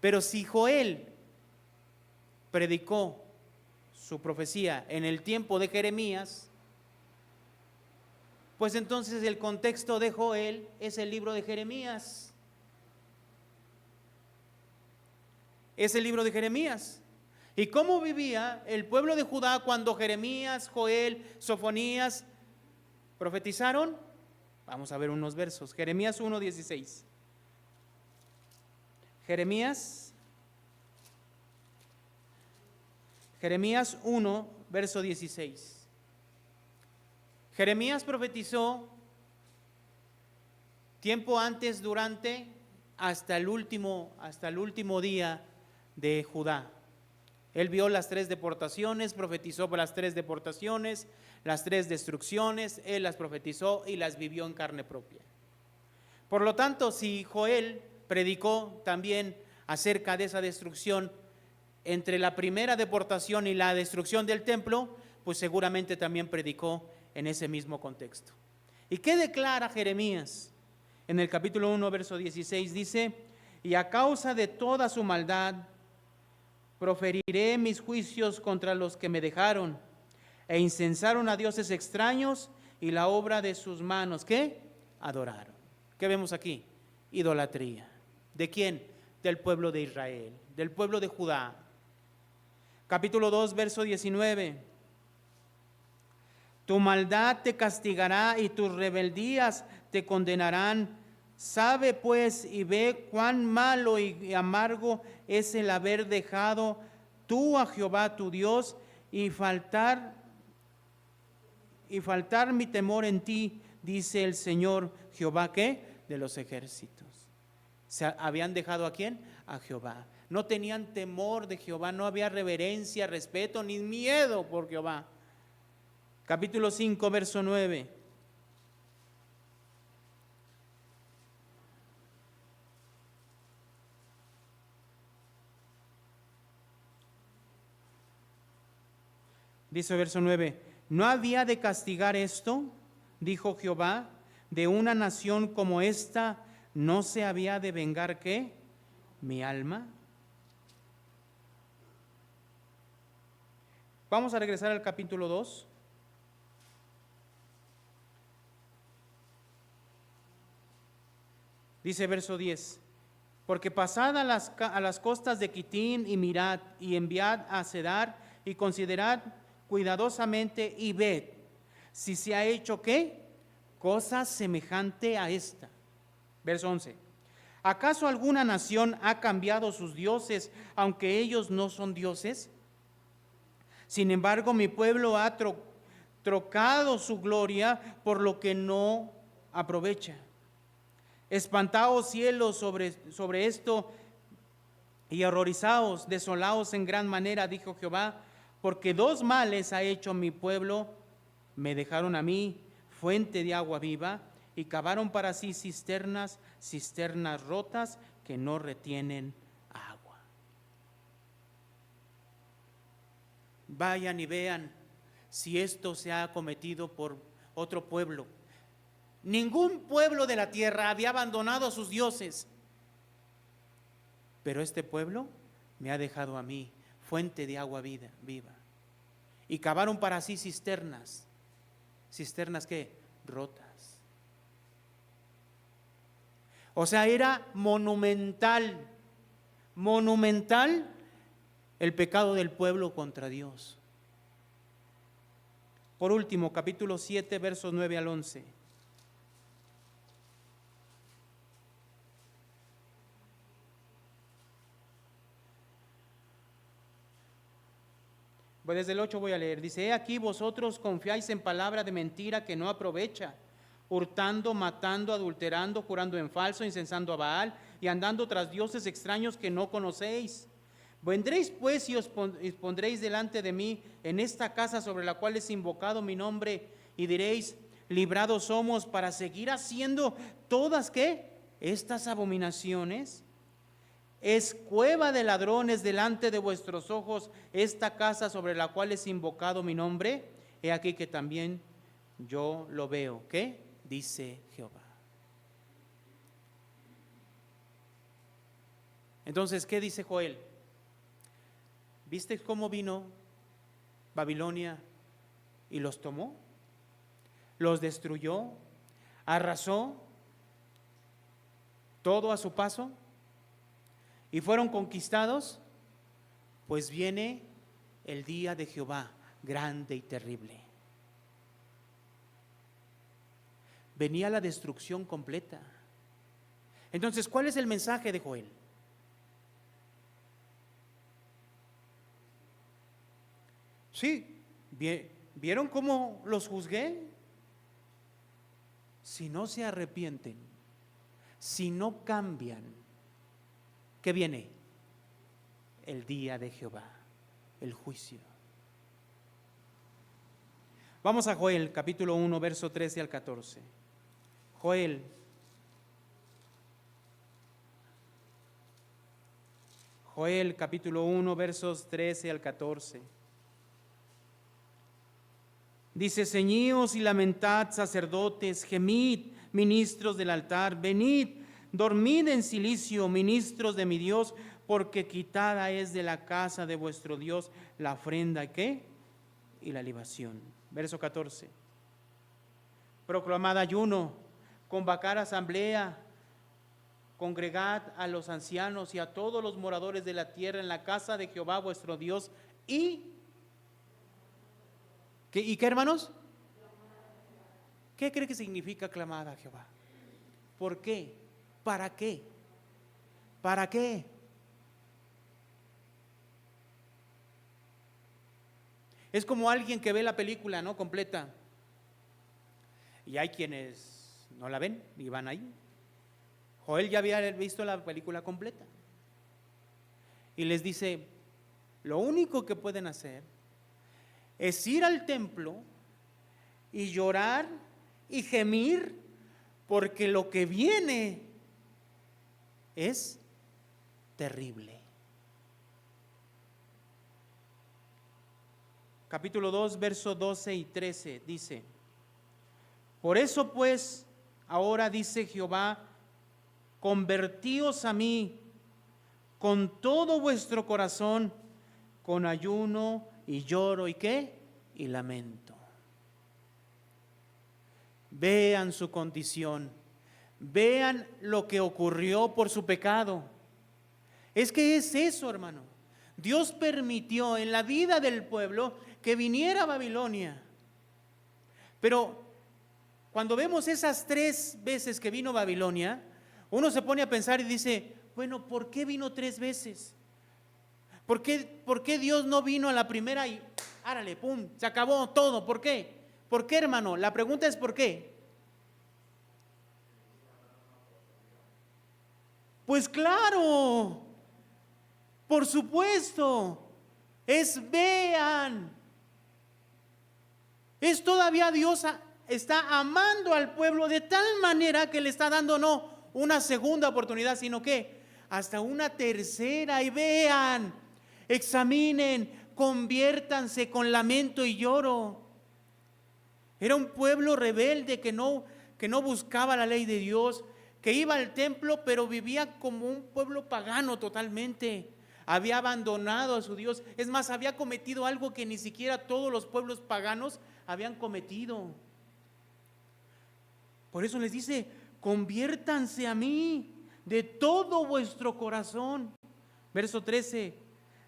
Pero si Joel predicó su profecía en el tiempo de Jeremías, pues entonces el contexto de Joel es el libro de Jeremías. Es el libro de Jeremías. ¿Y cómo vivía el pueblo de Judá cuando Jeremías, Joel, Sofonías profetizaron? Vamos a ver unos versos. Jeremías 1:16. Jeremías 1, verso 16. Jeremías profetizó tiempo antes, durante, hasta el último día de Judá. Él vio las 3 deportaciones, profetizó por las 3 deportaciones, las 3 destrucciones, él las profetizó y las vivió en carne propia. Por lo tanto, si Joel predicó también acerca de esa destrucción entre la primera deportación y la destrucción del templo, pues seguramente también predicó en ese mismo contexto. ¿Y qué declara Jeremías? En el capítulo 1, verso 16 dice, y a causa de toda su maldad, proferiré mis juicios contra los que me dejaron e incensaron a dioses extraños y la obra de sus manos, ¿qué? Adoraron. ¿Qué vemos aquí? Idolatría. ¿De quién? Del pueblo de Israel, del pueblo de Judá. Capítulo 2, verso 19. Tu maldad te castigará y tus rebeldías te condenarán. Sabe pues y ve cuán malo y amargo es el haber dejado tú a Jehová tu Dios y faltar mi temor en ti, dice el Señor Jehová, ¿qué? De los ejércitos. ¿Habían dejado a quién? A Jehová. No tenían temor de Jehová, no había reverencia, respeto ni miedo por Jehová. Capítulo 5, verso 9. Dice verso 9, ¿no había de castigar esto? Dijo Jehová, de una nación como esta, ¿no se había de vengar qué? Mi alma. Vamos a regresar al capítulo 2. Dice verso 10, porque pasad a las costas de Quitín y mirad y enviad a Cedar y considerad cuidadosamente y ved si se ha hecho ¿qué? Cosa semejante a esta. Verso 11. ¿Acaso alguna nación ha cambiado sus dioses, aunque ellos no son dioses? Sin embargo, mi pueblo ha trocado su gloria por lo que no aprovecha. Espantaos cielos sobre esto y horrorizaos, desolaos en gran manera, dijo Jehová, porque 2 males ha hecho mi pueblo, me dejaron a mí fuente de agua viva y cavaron para sí cisternas rotas que no retienen agua. Vayan y vean si esto se ha cometido por otro pueblo. Ningún pueblo de la tierra había abandonado a sus dioses, pero este pueblo me ha dejado a mí fuente de agua viva. Y cavaron para sí cisternas ¿qué? Rotas. O sea, era monumental el pecado del pueblo contra Dios. Por último, capítulo 7, versos 9 al 11. Pues desde el 8 voy a leer. Dice: he aquí vosotros confiáis en palabra de mentira que no aprovecha, hurtando, matando, adulterando, jurando en falso, incensando a Baal y andando tras dioses extraños que no conocéis. Vendréis pues y os pondréis delante de mí en esta casa sobre la cual es invocado mi nombre, y diréis: librados somos para seguir haciendo todas, ¿qué? Estas abominaciones. Es cueva de ladrones delante de vuestros ojos esta casa sobre la cual es invocado mi nombre. He aquí que también yo lo veo. ¿Qué? Dice Jehová. Entonces, ¿qué dice Joel? ¿Viste cómo vino Babilonia y los tomó? Los destruyó, arrasó todo a su paso y fueron conquistados. Pues viene el día de Jehová, grande y terrible. Venía la destrucción completa. Entonces, ¿cuál es el mensaje de Joel? Sí, ¿vieron cómo los juzgué? Si no se arrepienten, si no cambian, ¿qué viene? El día de Jehová, el juicio. Vamos a Joel, capítulo 1, verso 13 al 14. Joel, capítulo 1, versos 13 al 14. Dice: ceñíos y lamentad, sacerdotes, gemid, ministros del altar, venid, dormid en cilicio, ministros de mi Dios, porque quitada es de la casa de vuestro Dios la ofrenda, ¿qué? Y la libación. Verso 14. Proclamad ayuno, convocad asamblea, congregad a los ancianos y a todos los moradores de la tierra en la casa de Jehová vuestro Dios. ¿Y qué, hermanos? ¿Qué cree que significa clamar a Jehová? ¿Por qué? ¿Para qué? ¿Para qué? Es como alguien que ve la película, ¿no? Completa. Y hay quienes no la ven y van ahí. Joel ya había visto la película completa. Y les dice: lo único que pueden hacer es ir al templo y llorar y gemir, porque lo que viene es terrible. Capítulo 2, versos 12 y 13 dice: por eso pues, ahora dice Jehová, convertíos a mí con todo vuestro corazón, con ayuno y lloro y ¿qué? Y lamento. Vean su condición, vean lo que ocurrió por su pecado. Es que es eso, hermano. Dios permitió en la vida del pueblo que viniera Babilonia. Pero cuando vemos esas 3 veces que vino Babilonia, uno se pone a pensar y dice: bueno, ¿por qué vino 3 veces? ¿Por qué Dios no vino a la primera y árale, pum, se acabó todo? ¿Por qué? ¿Por qué, hermano? La pregunta es ¿por qué? Pues claro, por supuesto, vean, es todavía Dios está amando al pueblo de tal manera que le está dando no una segunda oportunidad, sino que hasta una tercera. Y vean, examinen, conviértanse con lamento y lloro. Era un pueblo rebelde que no buscaba la ley de Dios, que iba al templo pero vivía como un pueblo pagano totalmente. Había abandonado a su Dios. Es más, había cometido algo que ni siquiera todos los pueblos paganos habían cometido. Por eso les dice: conviértanse a mí de todo vuestro corazón. Verso 13: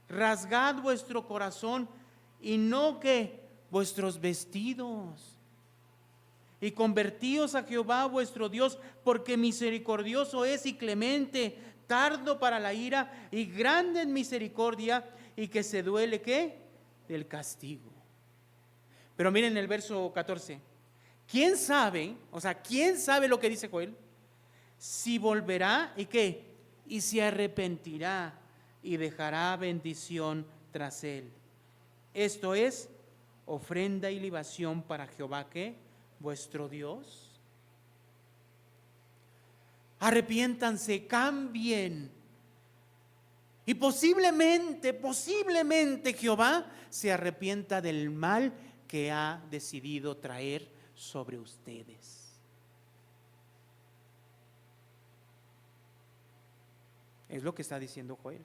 rasgad vuestro corazón y no que vuestros vestidos. Y convertíos a Jehová vuestro Dios, porque misericordioso es y clemente, tardo para la ira y grande en misericordia, y que se duele ¿qué? Del castigo. Pero miren el verso 14. ¿Quién sabe? O sea, ¿quién sabe lo que dice Joel? Si volverá y ¿qué? Y se arrepentirá y dejará bendición tras él. Esto es ofrenda y libación para Jehová, ¿qué? Vuestro Dios. Arrepiéntanse, cambien. Y posiblemente Jehová se arrepienta del mal que ha decidido traer sobre ustedes. Es lo que está diciendo Joel.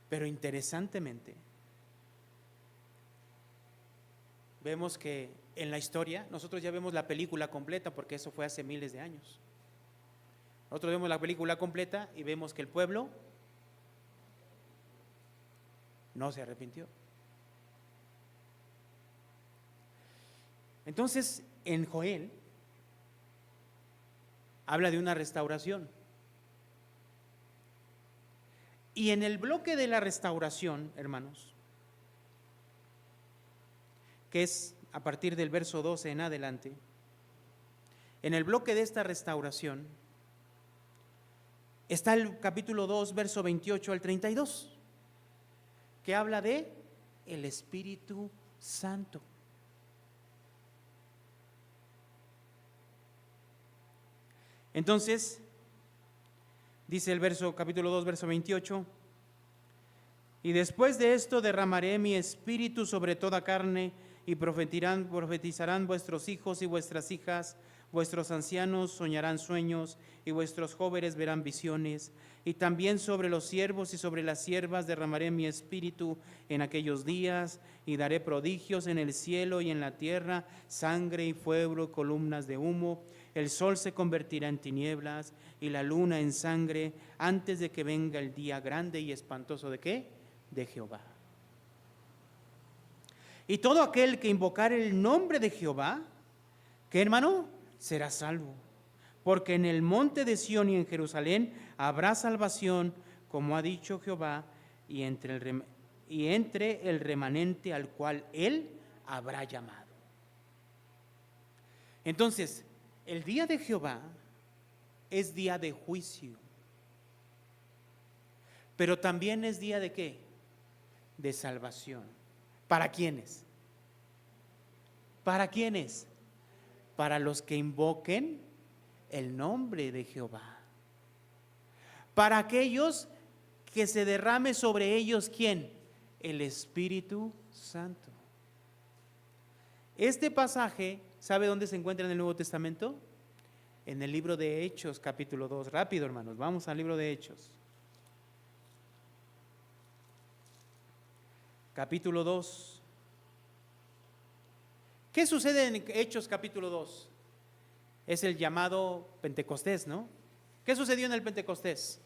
Pero interesantemente, vemos que en la historia, nosotros ya vemos la película completa porque eso fue hace miles de años. Nosotros vemos la película completa y vemos que el pueblo no se arrepintió. Entonces, en Joel habla de una restauración. Y en el bloque de la restauración, hermanos, que es a partir del verso 12 en adelante, en el bloque de esta restauración está el capítulo 2, verso 28 al 32, que habla de el Espíritu Santo. Entonces, dice el capítulo 2, verso 28, y después de esto derramaré mi espíritu sobre toda carne, y profetizarán vuestros hijos y vuestras hijas, vuestros ancianos soñarán sueños, y vuestros jóvenes verán visiones, y también sobre los siervos y sobre las siervas derramaré mi espíritu en aquellos días, y daré prodigios en el cielo y en la tierra, sangre y fuego, columnas de humo. El sol se convertirá en tinieblas y la luna en sangre antes de que venga el día grande y espantoso ¿de qué? De Jehová. Y todo aquel que invocare el nombre de Jehová, ¿qué, hermano? Será salvo. Porque en el monte de Sión y en Jerusalén habrá salvación, como ha dicho Jehová, y entre el remanente al cual él habrá llamado. Entonces, el día de Jehová es día de juicio, pero también es día de ¿qué? De salvación. ¿Para quiénes? ¿Para quiénes? Para los que invoquen el nombre de Jehová. Para aquellos que se derrame sobre ellos ¿quién? El Espíritu Santo. Este pasaje, ¿sabe dónde se encuentra en el Nuevo Testamento? En el libro de Hechos, capítulo 2. Rápido, hermanos, vamos al libro de Hechos. Capítulo 2. ¿Qué sucede en Hechos capítulo 2? Es el llamado Pentecostés, ¿no? ¿Qué sucedió en el Pentecostés?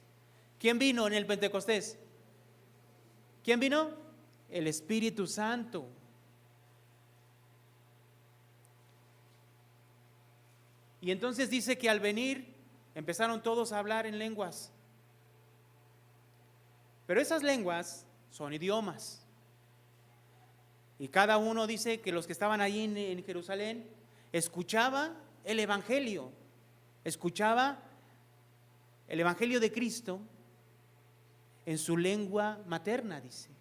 ¿Quién vino en el Pentecostés? ¿Quién vino? El Espíritu Santo. Y entonces dice que al venir empezaron todos a hablar en lenguas. Pero esas lenguas son idiomas. Y cada uno dice que los que estaban allí en Jerusalén escuchaba el Evangelio de Cristo en su lengua materna, dice.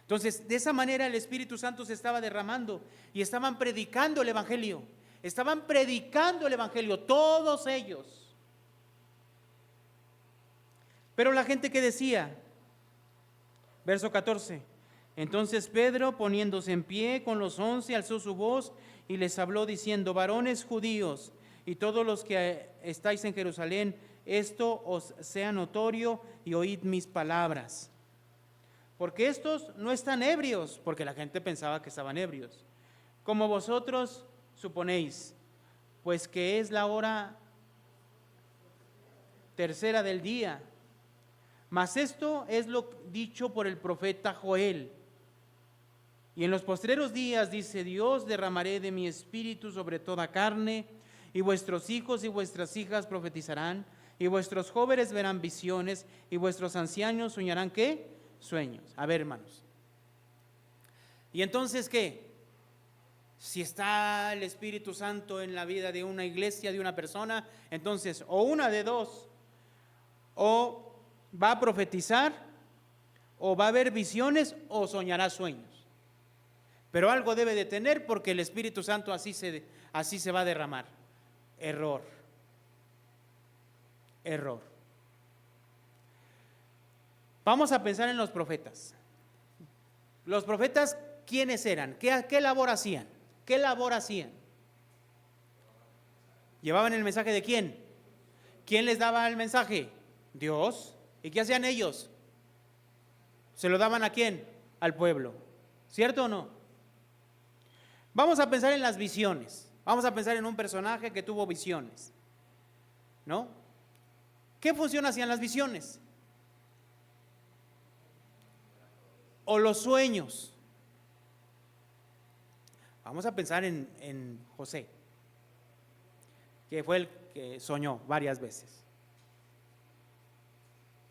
Entonces, de esa manera el Espíritu Santo se estaba derramando y estaban predicando el Evangelio. Estaban predicando el Evangelio, todos ellos. Pero la gente que decía, verso 14, entonces Pedro, poniéndose en pie con los 11, alzó su voz y les habló diciendo: varones judíos y todos los que estáis en Jerusalén, esto os sea notorio y oíd mis palabras. Porque estos no están ebrios, porque la gente pensaba que estaban ebrios, como vosotros suponéis, pues que es la hora tercera del día. Mas esto es lo dicho por el profeta Joel. Y en los postreros días, dice Dios, derramaré de mi espíritu sobre toda carne, y vuestros hijos y vuestras hijas profetizarán, y vuestros jóvenes verán visiones, y vuestros ancianos soñarán, ¿qué? Sueños. A ver, hermanos. ¿Y entonces qué? Si está el Espíritu Santo en la vida de una iglesia, de una persona, entonces o una de dos, o va a profetizar, o va a ver visiones, o soñará sueños. Pero algo debe de tener, porque el Espíritu Santo así se va a derramar. Error. Vamos a pensar en los profetas. Los profetas, ¿quiénes eran? ¿Qué labor hacían? ¿Qué labor hacían? ¿Llevaban el mensaje de quién? ¿Quién les daba el mensaje? Dios. ¿Y qué hacían ellos? ¿Se lo daban a quién? Al pueblo. ¿Cierto o no? Vamos a pensar en las visiones. Vamos a pensar en un personaje que tuvo visiones, ¿no? ¿Qué función hacían las visiones? O los sueños. Vamos a pensar en José, que fue el que soñó varias veces.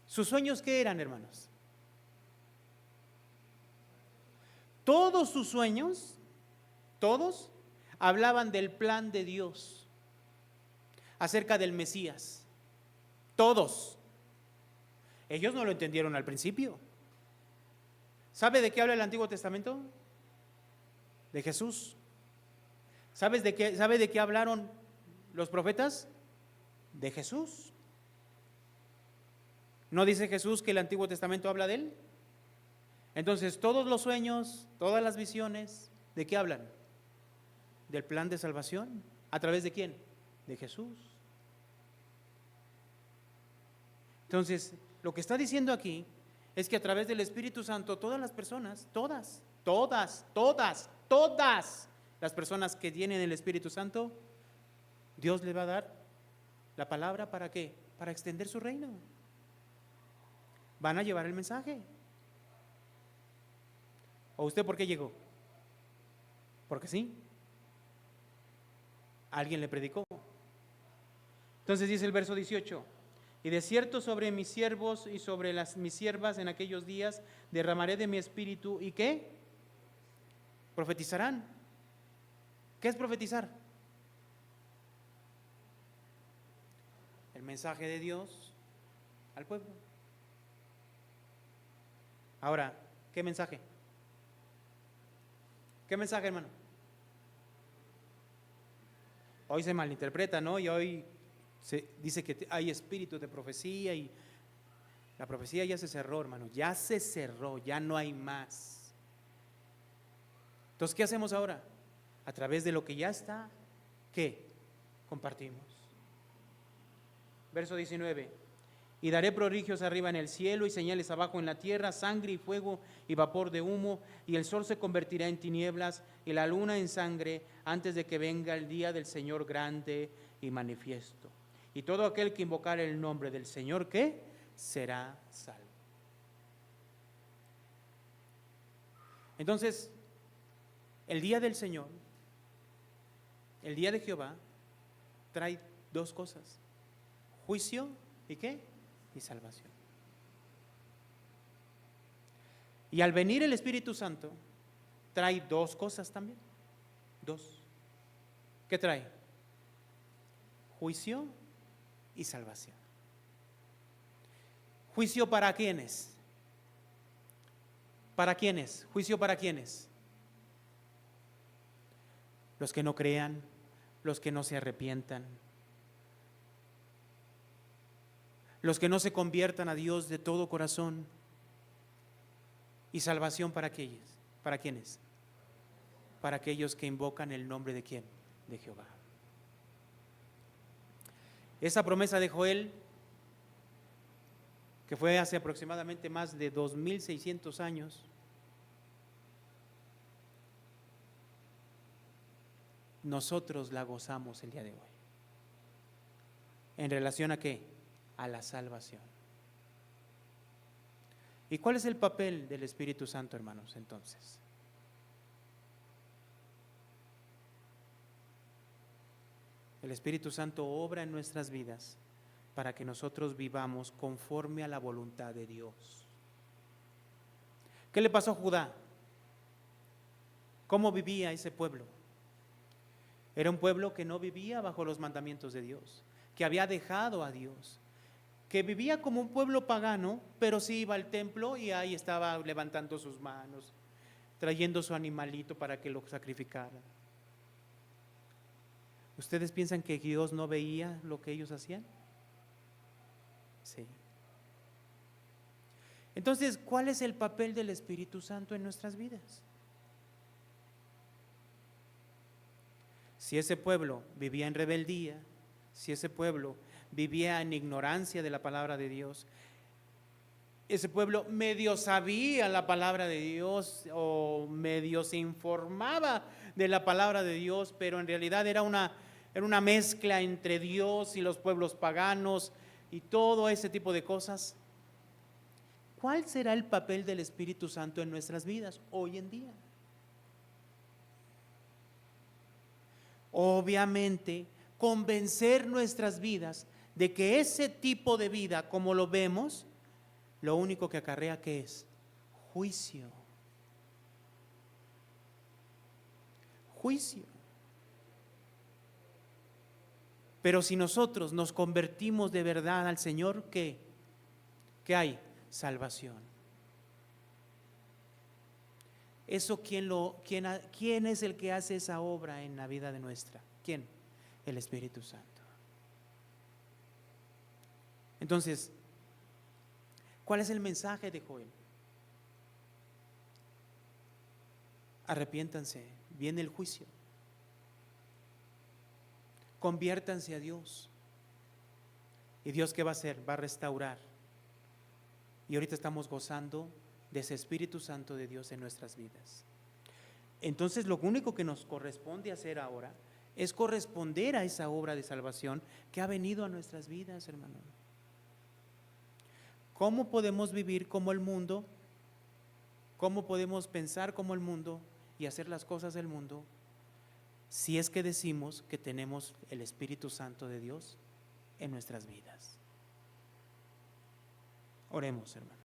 ¿Sus sueños qué eran, hermanos? Todos sus sueños, todos, hablaban del plan de Dios, acerca del Mesías. Todos. Ellos no lo entendieron al principio. ¿Sabe de qué habla el Antiguo Testamento? De Jesús. ¿Sabe de qué hablaron los profetas? De Jesús. ¿No dice Jesús que el Antiguo Testamento habla de él? Entonces, todos los sueños, todas las visiones, ¿de qué hablan? Del plan de salvación. ¿A través de quién? De Jesús. Entonces, lo que está diciendo aquí es que a través del Espíritu Santo, todas las personas, todas las personas que tienen el Espíritu Santo, Dios les va a dar la palabra, ¿para qué? Para extender su reino. Van a llevar el mensaje. ¿O usted por qué llegó? Porque sí. Alguien le predicó. Entonces dice el verso 18: y de cierto sobre mis siervos y sobre mis siervas en aquellos días derramaré de mi espíritu. ¿Y qué? Profetizarán. ¿Qué es profetizar? El mensaje de Dios al pueblo. Ahora, ¿qué mensaje? ¿Qué mensaje, hermano? Hoy se malinterpreta, ¿no? Y hoy se dice que hay espíritu de profecía, y la profecía ya se cerró, hermano, ya se cerró, ya no hay más. Entonces, ¿qué hacemos ahora? A través de lo que ya está, ¿qué? Compartimos. Verso 19: y daré prodigios arriba en el cielo y señales abajo en la tierra, sangre y fuego y vapor de humo, y el sol se convertirá en tinieblas y la luna en sangre antes de que venga el día del Señor grande y manifiesto. Y todo aquel que invocare el nombre del Señor, ¿qué? Será salvo. Entonces, el día del Señor, el día de Jehová, trae dos cosas: juicio y ¿qué? Y salvación. Y al venir el Espíritu Santo, trae dos cosas también. Dos. ¿Qué trae? Juicio y salvación. ¿Juicio para quiénes? ¿Para quiénes? ¿Juicio para quiénes? Los que no crean, los que no se arrepientan, los que no se conviertan a Dios de todo corazón. Y salvación para aquellos. ¿Para quiénes? Para aquellos que invocan el nombre de ¿quién? De Jehová. Esa promesa de Joel, que fue hace aproximadamente más de 2600 años, nosotros la gozamos el día de hoy. ¿En relación a qué? a la salvación. ¿Y cuál es el papel del Espíritu Santo, hermanos, entonces? El Espíritu Santo obra en nuestras vidas para que nosotros vivamos conforme a la voluntad de Dios. ¿Qué le pasó a Judá? ¿Cómo vivía ese pueblo? Era un pueblo que no vivía bajo los mandamientos de Dios, que había dejado a Dios, que vivía como un pueblo pagano, pero sí iba al templo y ahí estaba levantando sus manos, trayendo su animalito para que lo sacrificara. ¿Ustedes piensan que Dios no veía lo que ellos hacían? Sí. Entonces, ¿cuál es el papel del Espíritu Santo en nuestras vidas? Si ese pueblo vivía en rebeldía, si ese pueblo vivía en ignorancia de la palabra de Dios, ese pueblo medio sabía la palabra de Dios o medio se informaba de la palabra de Dios, pero en realidad era una mezcla entre Dios y los pueblos paganos y todo ese tipo de cosas. ¿Cuál será el papel del Espíritu Santo en nuestras vidas hoy en día? Obviamente, convencer nuestras vidas de que ese tipo de vida, como lo vemos, lo único que acarrea, ¿qué es? Juicio. Juicio. Pero si nosotros nos convertimos de verdad al Señor, ¿qué? ¿Qué hay? Salvación. Eso, ¿quién es el que hace esa obra en la vida de nuestra? ¿Quién? El Espíritu Santo. Entonces, ¿cuál es el mensaje de Joel? Arrepiéntanse, viene el juicio. Conviértanse a Dios. ¿Y Dios qué va a hacer? Va a restaurar. Y ahorita estamos gozando de ese Espíritu Santo de Dios en nuestras vidas. Entonces, lo único que nos corresponde hacer ahora es corresponder a esa obra de salvación que ha venido a nuestras vidas, hermano. ¿Cómo podemos vivir como el mundo? ¿Cómo podemos pensar como el mundo y hacer las cosas del mundo si es que decimos que tenemos el Espíritu Santo de Dios en nuestras vidas? Oremos, hermano.